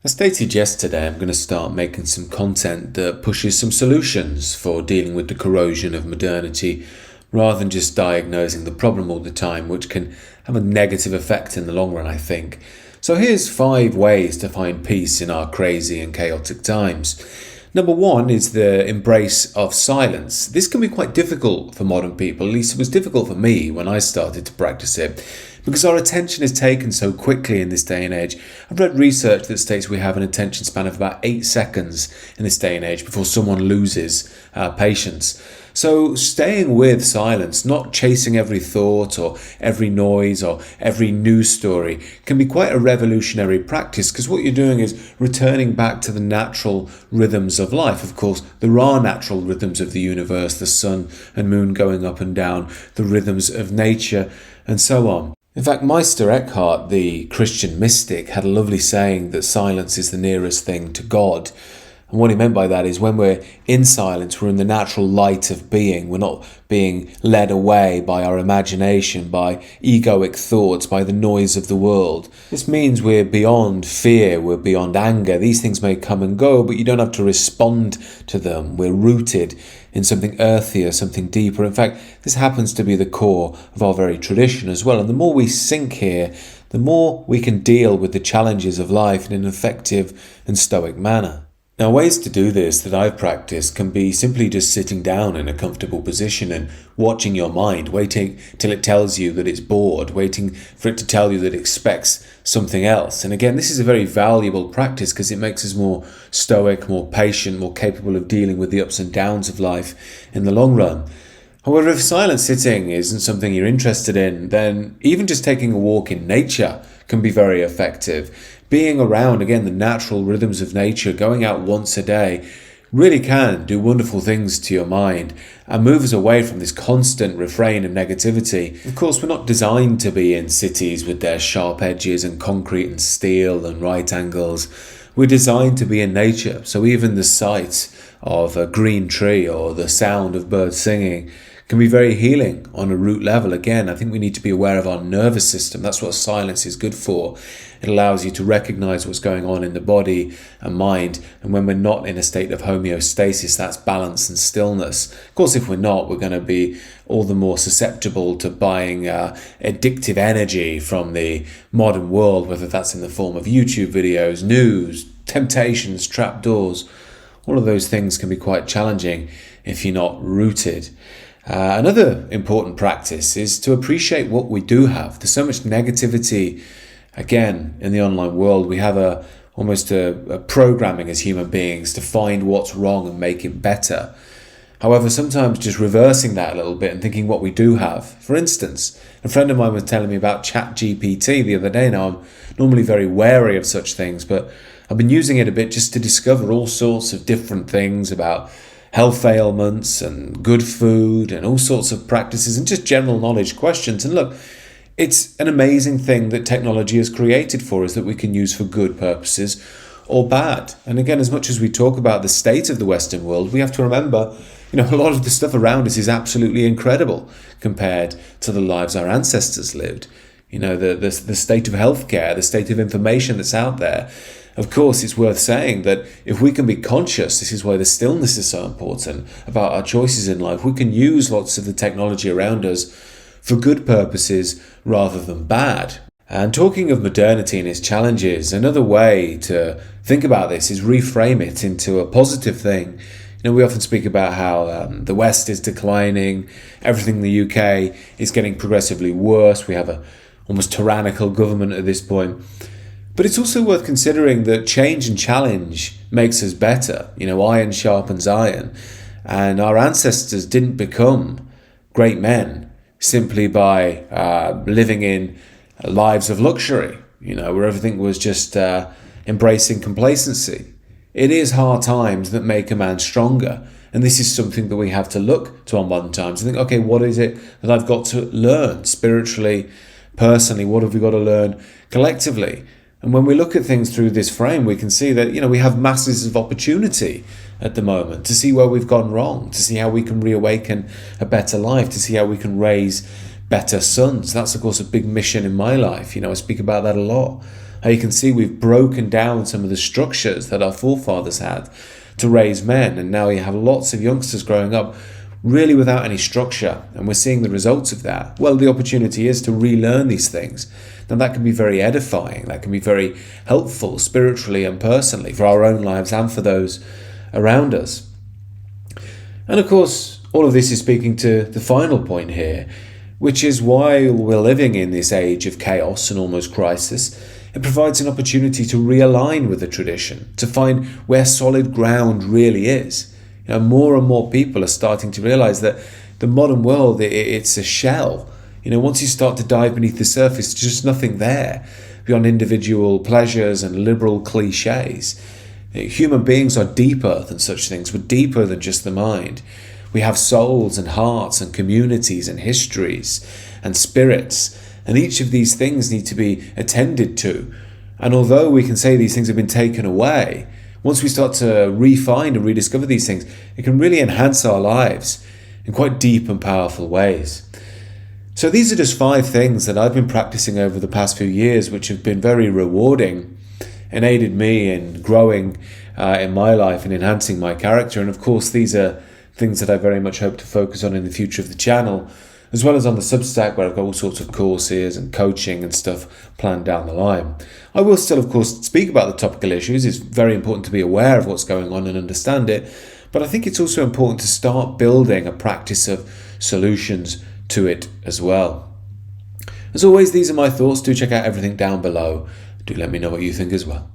As stated yesterday, I'm going to start making some content that pushes some solutions for dealing with the corrosion of modernity rather than just diagnosing the problem all the time, which can have a negative effect in the long run, I think. So here's 5 ways to find peace in our crazy and chaotic times. Number 1 is the embrace of silence. This can be quite difficult for modern people, at least it was difficult for me when I started to practice it, because our attention is taken so quickly in this day and age. I've read research that states we have an attention span of about 8 seconds in this day and age before someone loses patience. So staying with silence, not chasing every thought or every noise or every news story, can be quite a revolutionary practice, because what you're doing is returning back to the natural rhythms of life. Of course, there are natural rhythms of the universe, the sun and moon going up and down, the rhythms of nature, and so on. In fact, Meister Eckhart, the Christian mystic, had a lovely saying that silence is the nearest thing to God. And what he meant by that is when we're in silence, we're in the natural light of being. We're not being led away by our imagination, by egoic thoughts, by the noise of the world. This means we're beyond fear, we're beyond anger. These things may come and go, but you don't have to respond to them. We're rooted in something earthier, something deeper. In fact, this happens to be the core of our very tradition as well. And the more we sink here, the more we can deal with the challenges of life in an effective and stoic manner. Now, ways to do this that I've practiced can be simply just sitting down in a comfortable position and watching your mind, waiting till it tells you that it's bored, waiting for it to tell you that it expects something else. And again, this is a very valuable practice because it makes us more stoic, more patient, more capable of dealing with the ups and downs of life in the long run. However, if silent sitting isn't something you're interested in, then even just taking a walk in nature can be very effective. Being around, again, the natural rhythms of nature, going out once a day, really can do wonderful things to your mind and move us away from this constant refrain of negativity. Of course, we're not designed to be in cities with their sharp edges and concrete and steel and right angles. We're designed to be in nature, so even the sight of a green tree or the sound of birds singing can be very healing on a root level. Again, I think we need to be aware of our nervous system. That's what silence is good for. It allows you to recognize what's going on in the body and mind. And when we're not in a state of homeostasis, that's balance and stillness. Of course, if we're not, we're going to be all the more susceptible to buying addictive energy from the modern world, whether that's in the form of YouTube videos, news, temptations, trapdoors. All of those things can be quite challenging if you're not rooted. Another important practice is to appreciate what we do have. There's so much negativity, again, in the online world. We have almost a programming as human beings to find what's wrong and make it better. However, sometimes just reversing that a little bit and thinking what we do have. For instance, a friend of mine was telling me about ChatGPT the other day. Now, I'm normally very wary of such things, but I've been using it a bit just to discover all sorts of different things about health ailments and good food and all sorts of practices and just general knowledge questions. And look, it's an amazing thing that technology has created for us that we can use for good purposes or bad. And again, as much as we talk about the state of the Western world, we have to remember, a lot of the stuff around us is absolutely incredible compared to the lives our ancestors lived. The state of healthcare, the state of information that's out there. Of course, it's worth saying that if we can be conscious, this is why the stillness is so important, about our choices in life. We can use lots of the technology around us for good purposes rather than bad. And talking of modernity and its challenges, another way to think about this is reframe it into a positive thing. We often speak about how the West is declining, everything in the UK is getting progressively worse. We have a almost tyrannical government at this point. But it's also worth considering that change and challenge makes us better. Iron sharpens iron. And our ancestors didn't become great men simply by living in lives of luxury, where everything was just embracing complacency. It is hard times that make a man stronger. And this is something that we have to look to on modern times and think, okay, what is it that I've got to learn spiritually, personally? What have we got to learn collectively? And when we look at things through this frame, we can see that, we have masses of opportunity at the moment to see where we've gone wrong, to see how we can reawaken a better life, to see how we can raise better sons. That's, of course, a big mission in my life. I speak about that a lot. How you can see we've broken down some of the structures that our forefathers had to raise men, and now you have lots of youngsters growing up really without any structure, and we're seeing the results of that. Well, the opportunity is to relearn these things. Now that can be very edifying, that can be very helpful spiritually and personally for our own lives and for those around us. And of course, all of this is speaking to the final point here, which is while we're living in this age of chaos and almost crisis, it provides an opportunity to realign with the tradition, to find where solid ground really is. More and more people are starting to realize that the modern world, it's a shell. Once you start to dive beneath the surface, there's just nothing there beyond individual pleasures and liberal cliches. Human beings are deeper than such things. We're deeper than just the mind. We have souls and hearts and communities and histories and spirits, and each of these things need to be attended to. And although we can say these things have been taken away, once we start to refine and rediscover these things, it can really enhance our lives in quite deep and powerful ways. So these are just 5 things that I've been practicing over the past few years, which have been very rewarding and aided me in growing in my life and enhancing my character. And of course, these are things that I very much hope to focus on in the future of the channel, as well as on the Substack, where I've got all sorts of courses and coaching and stuff planned down the line. I will still, of course, speak about the topical issues. It's very important to be aware of what's going on and understand it. But I think it's also important to start building a practice of solutions to it as well. As always, these are my thoughts. Do check out everything down below. Do let me know what you think as well.